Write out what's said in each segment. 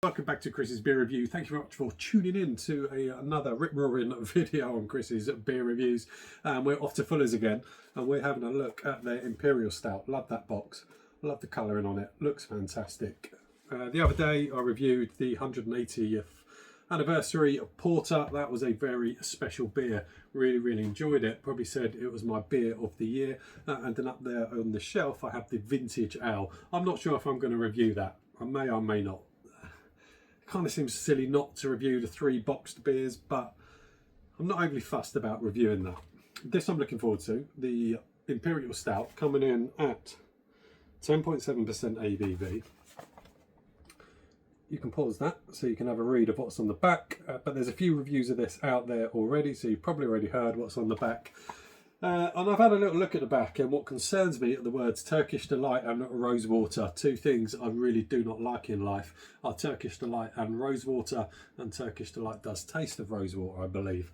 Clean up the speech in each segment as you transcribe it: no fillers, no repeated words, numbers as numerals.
Welcome back to Chris's beer review. Thank you very much for tuning in to another rip-roaring video on Chris's beer reviews. We're off to Fuller's again and we're having a look at their Imperial Stout. Love that box, love the colouring on it, looks fantastic. The other day I reviewed the 180th anniversary of Porter. That was a very special beer, really enjoyed it. Probably said it was my beer of the year. And then up there on the shelf I have the Vintage Ale. I'm not sure if I'm going to review that. I may not. Kind of seems silly not to review the 3 boxed beers, but I'm not overly fussed about reviewing that. This I'm looking forward to, the Imperial Stout, coming in at 10.7% ABV. You can pause that so you can have a read of what's on the back, but there's a few reviews of this out there already, so you've probably already heard what's on the back. And I've had a little look at the back, and what concerns me are the words Turkish Delight and Rosewater. 2 things I really do not like in life are Turkish Delight and Rosewater, and Turkish Delight does taste of rosewater, I believe.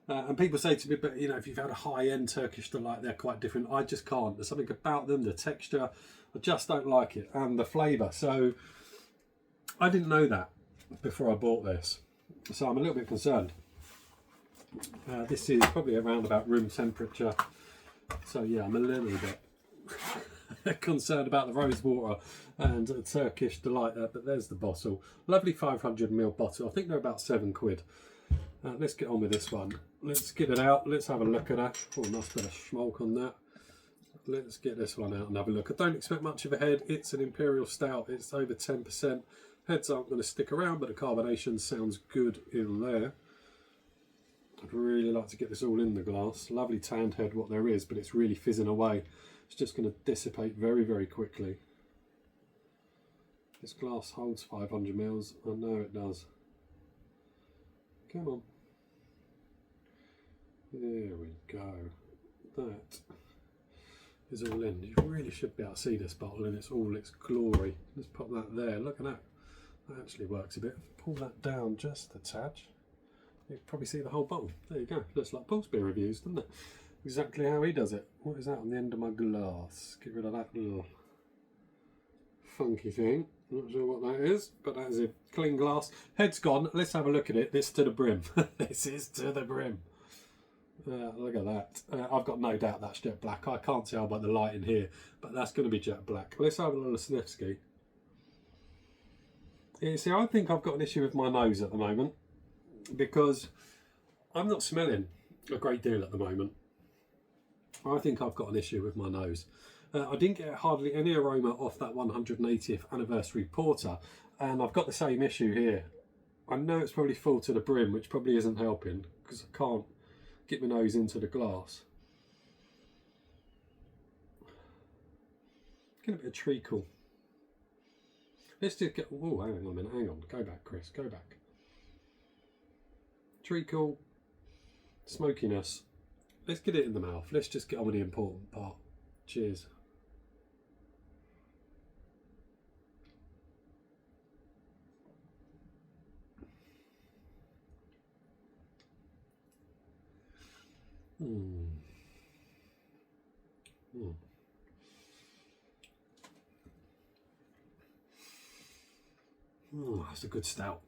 And people say to me, but you know, if you've had a high-end Turkish Delight, they're quite different. I just can't. There's something about them, the texture, I just don't like it, and the flavour. So I didn't know that before I bought this, so I'm a little bit concerned. This is probably around about room temperature, so yeah, I'm a little bit concerned about the rosewater and a Turkish Delight there, but there's the bottle. Lovely 500ml bottle. I think they're about £7. Let's get on with this one. Let's get it out. Let's have a look at that. Oh, nice bit of smoke on that. Let's get this one out and have a look. I don't expect much of a head. It's an Imperial Stout. It's over 10%. Heads aren't going to stick around, but the carbonation sounds good in there. I'd really like to get this all in the glass. Lovely tanned head, what there is, but it's really fizzing away. It's just going to dissipate very quickly. This glass holds 500ml. I know it does. Come on. There we go. That is all in. You really should be able to see this bottle in all its glory. Let's pop that there. Look at that. That actually works a bit. Pull that down just a touch. You can probably see the whole bottle. There you go. Looks like Paul's beer reviews, doesn't it? Exactly how he does it. What is that on the end of my glass? Get rid of that little funky thing. Not sure what that is, but that is a clean glass. Head's gone. Let's have a look at it. This to the brim. This is to the brim. Look at that. I've got no doubt that's jet black. I can't tell by the light in here, but that's going to be jet black. Let's have a little sniff ski. Yeah, see, I think I've got an issue with my nose at the moment, because I'm not smelling a great deal at the moment. I think I've got an issue with my nose. I didn't get hardly any aroma off that 180th anniversary porter, and I've got the same issue here. I know it's probably full to the brim, which probably isn't helping because I can't get my nose into the glass. Get a bit of treacle. Let's just get, oh, hang on a minute, hang on, go back Chris, go back. Treacle, smokiness. Let's get it in the mouth. Let's just get on with the important part. Cheers. That's a good stout.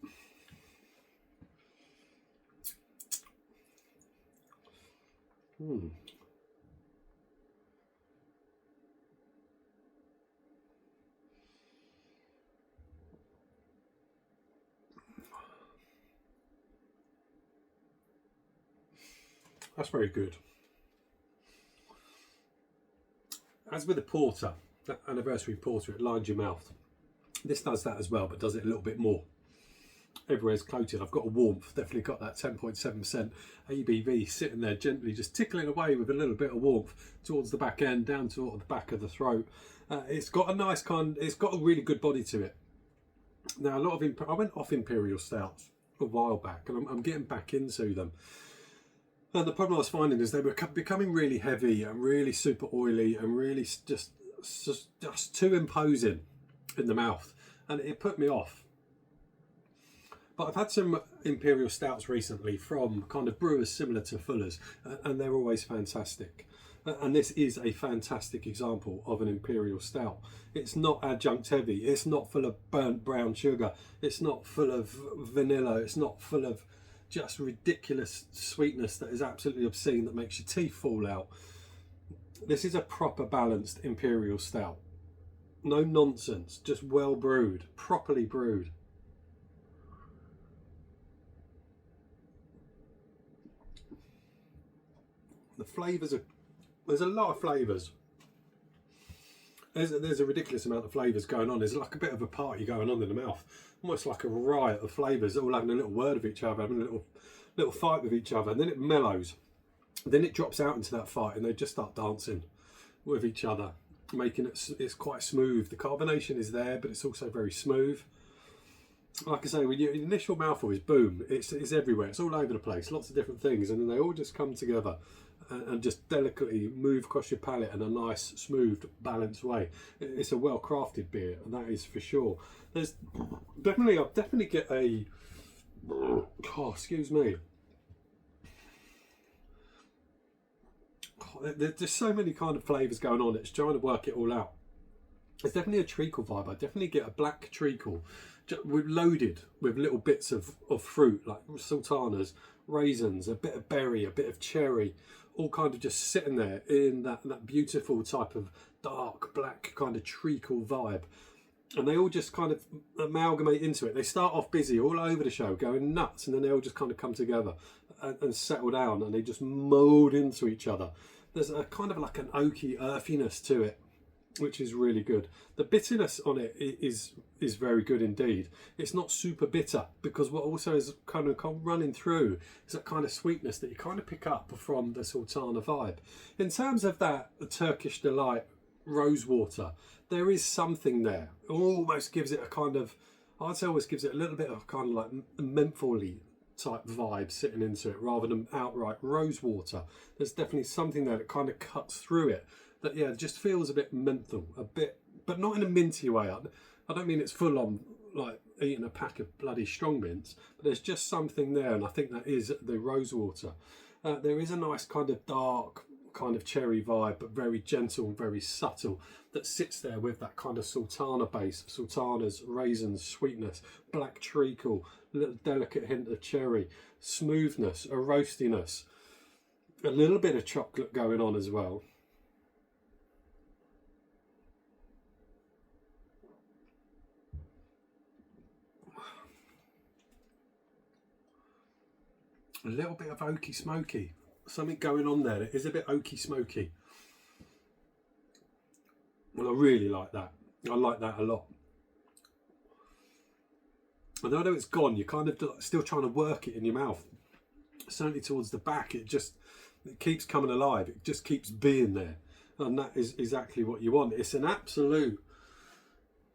That's very good. As with the porter, that anniversary porter, it lines your mouth. This does that as well, but does it a little bit more. Everywhere's coated. I've got a warmth, definitely got that 10.7% ABV sitting there gently, just tickling away with a little bit of warmth towards the back end, down to the back of the throat. It's got a nice it's got a really good body to it. Now, I went off Imperial Stouts a while back, and I'm getting back into them. And the problem I was finding is they were becoming really heavy and really super oily and really just too imposing in the mouth, and it put me off. But I've had some Imperial Stouts recently from kind of brewers similar to Fuller's, and they're always fantastic. And this is a fantastic example of an Imperial Stout. It's not adjunct heavy, it's not full of burnt brown sugar, it's not full of vanilla, it's not full of just ridiculous sweetness that is absolutely obscene that makes your teeth fall out. This is a proper balanced Imperial Stout. No nonsense, just well brewed, properly brewed. The flavours are, there's a lot of flavours. There's a ridiculous amount of flavours going on. There's like a bit of a party going on in the mouth. Almost like a riot of flavours, all having a little word with each other, having a little fight with each other, and then it mellows. Then it drops out into that fight and they just start dancing with each other, making it's quite smooth. The carbonation is there, but it's also very smooth. Like I say, when your initial mouthful is boom, it's everywhere, it's all over the place, lots of different things, and then they all just come together and just delicately move across your palate in a nice, smooth, balanced way. It's a well-crafted beer, and that is for sure. I'll definitely get a, oh, excuse me. There's just so many kind of flavours going on, it's trying to work it all out. There's definitely a treacle vibe. I definitely get a black treacle loaded with little bits of fruit like sultanas, raisins, a bit of berry, a bit of cherry, all kind of just sitting there in that beautiful type of dark black kind of treacle vibe. And they all just kind of amalgamate into it. They start off busy all over the show, going nuts, and then they all just kind of come together and settle down, and they just mould into each other. There's a kind of like an oaky earthiness to it, which is really good. The bitterness on it is very good indeed. It's not super bitter, because what also is kind of running through is that kind of sweetness that you kind of pick up from the Sultana vibe. In terms of that Turkish Delight rosewater, there is something there. It almost gives it a kind of, I'd say always gives it a little bit of kind of like mentholy type vibe sitting into it, rather than outright rosewater. There's definitely something there that kind of cuts through it that, yeah, just feels a bit menthol, a bit, but not in a minty way. I don't mean it's full on like eating a pack of bloody strong mints, but there's just something there, and I think that is the rosewater. There is a nice kind of dark kind of cherry vibe, but very gentle, very subtle, that sits there with that kind of sultana base, sultanas, raisins, sweetness, black treacle, a little delicate hint of cherry, smoothness, a roastiness, a little bit of chocolate going on as well. A little bit of oaky smoky, something going on there. It is a bit oaky smoky. Well, I really like that. I like that a lot. And I know it's gone, you're kind of still trying to work it in your mouth. Certainly towards the back, it keeps coming alive. It just keeps being there. And that is exactly what you want. It's an absolute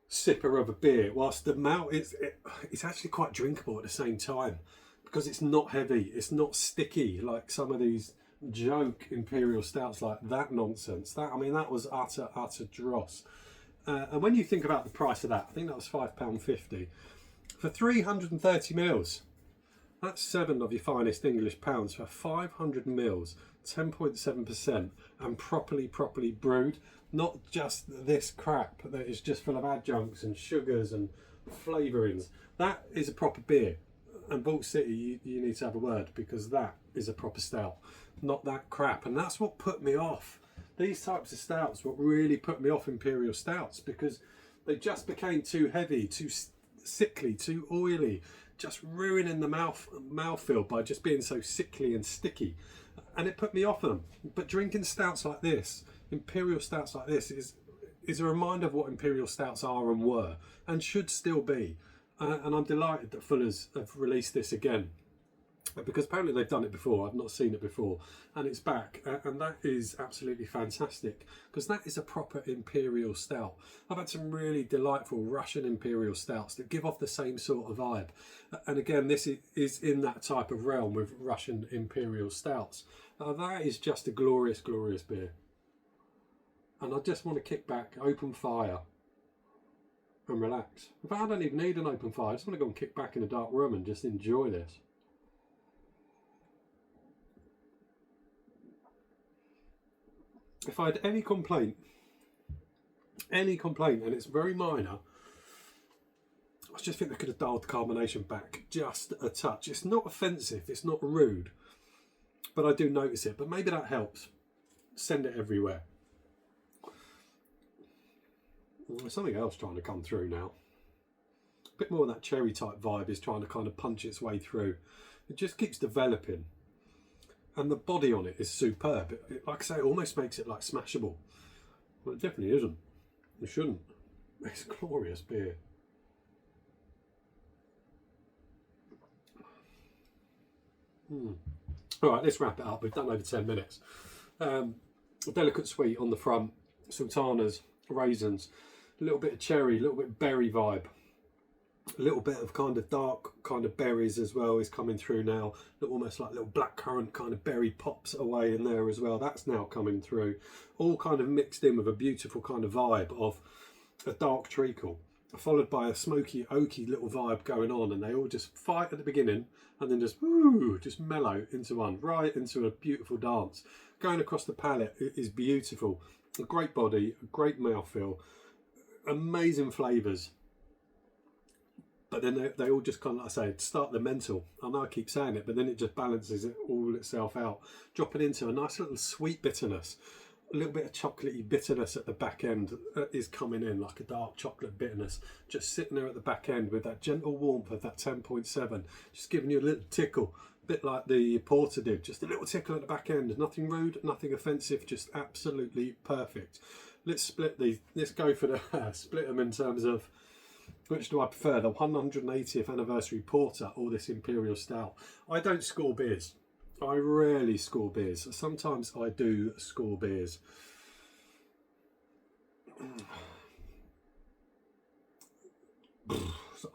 sipper of a beer, whilst the mouth, it's actually quite drinkable at the same time, because it's not heavy, it's not sticky like some of these joke Imperial Stouts, like that nonsense. That, I mean, that was utter dross. And when you think about the price of that, I think that was £5.50 for 330 mils. That's 7 of your finest English pounds for 500 mils, 10.7%, and properly brewed. Not just this crap that is just full of adjuncts and sugars and flavourings. That is a proper beer. And Vault City, you need to have a word, because that is a proper stout, not that crap. And that's what put me off. These types of stouts, what really put me off Imperial Stouts, because they just became too heavy, too sickly, too oily, just ruining the mouthfeel by just being so sickly and sticky. And it put me off them. But drinking stouts like this, Imperial Stouts like this, is a reminder of what Imperial Stouts are and were, and should still be. And I'm delighted that Fuller's have released this again, because apparently they've done it before. I've not seen it before, and it's back, and that is absolutely fantastic, because that is a proper Imperial Stout. I've had some really delightful Russian Imperial Stouts that give off the same sort of vibe, and again, this is in that type of realm with Russian Imperial Stouts. That is just a glorious beer, and I just want to kick back, open fire, and relax. In fact, I don't even need an open fire. I just want to go and kick back in a dark room and just enjoy this. if I had any complaint, and it's very minor, I just think they could have dialed the carbonation back just a touch. It's not offensive, it's not rude, but I do notice it. But maybe that helps. Send it everywhere. There's something else trying to come through now. A bit more of that cherry type vibe is trying to kind of punch its way through. It just keeps developing. And the body on it is superb. Like I say, it almost makes it like smashable. Well, it definitely isn't. It shouldn't. It's a glorious beer. All right, let's wrap it up. We've done over 10 minutes. A delicate sweet on the front, sultanas, raisins, a little bit of cherry, a little bit of berry vibe, a little bit of kind of dark kind of berries as well is coming through now. Almost like little blackcurrant kind of berry pops away in there as well. That's now coming through. All kind of mixed in with a beautiful kind of vibe of a dark treacle, followed by a smoky, oaky little vibe going on, and they all just fight at the beginning and then just mellow into one, right into a beautiful dance. Going across the palate is beautiful. A great body, a great mouthfeel, amazing flavours. But then they all just kind of, like I say, start the mental. I know I keep saying it, but then it just balances it all itself out. Dropping into a nice little sweet bitterness. A little bit of chocolatey bitterness at the back end is coming in, like a dark chocolate bitterness. Just sitting there at the back end with that gentle warmth of that 10.7. Just giving you a little tickle. A bit like the porter did. Just a little tickle at the back end. Nothing rude, nothing offensive. Just absolutely perfect. Let's split these. Let's go for the split them in terms of which do I prefer, the 180th anniversary porter or this Imperial Stout. I don't score beers. I rarely score beers. Sometimes I do score beers.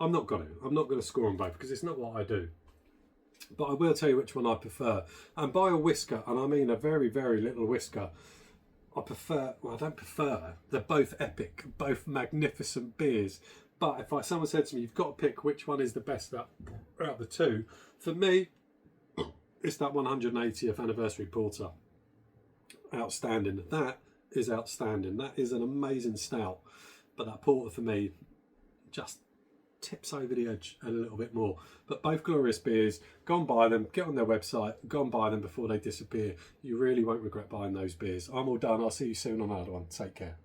I'm not going to score them both because it's not what I do. But I will tell you which one I prefer. And by a whisker, and I mean a very, very little whisker, I prefer, well, I don't prefer, they're both epic, both magnificent beers. But if someone said to me, you've got to pick which one is the best out of the two, for me, it's that 180th anniversary porter. Outstanding. That is outstanding. That is an amazing stout. But that porter for me just tips over the edge a little bit more. But both glorious beers. Go and buy them. Get on their website. Go and buy them before they disappear. You really won't regret buying those beers. I'm all done. I'll see you soon on another one. Take care.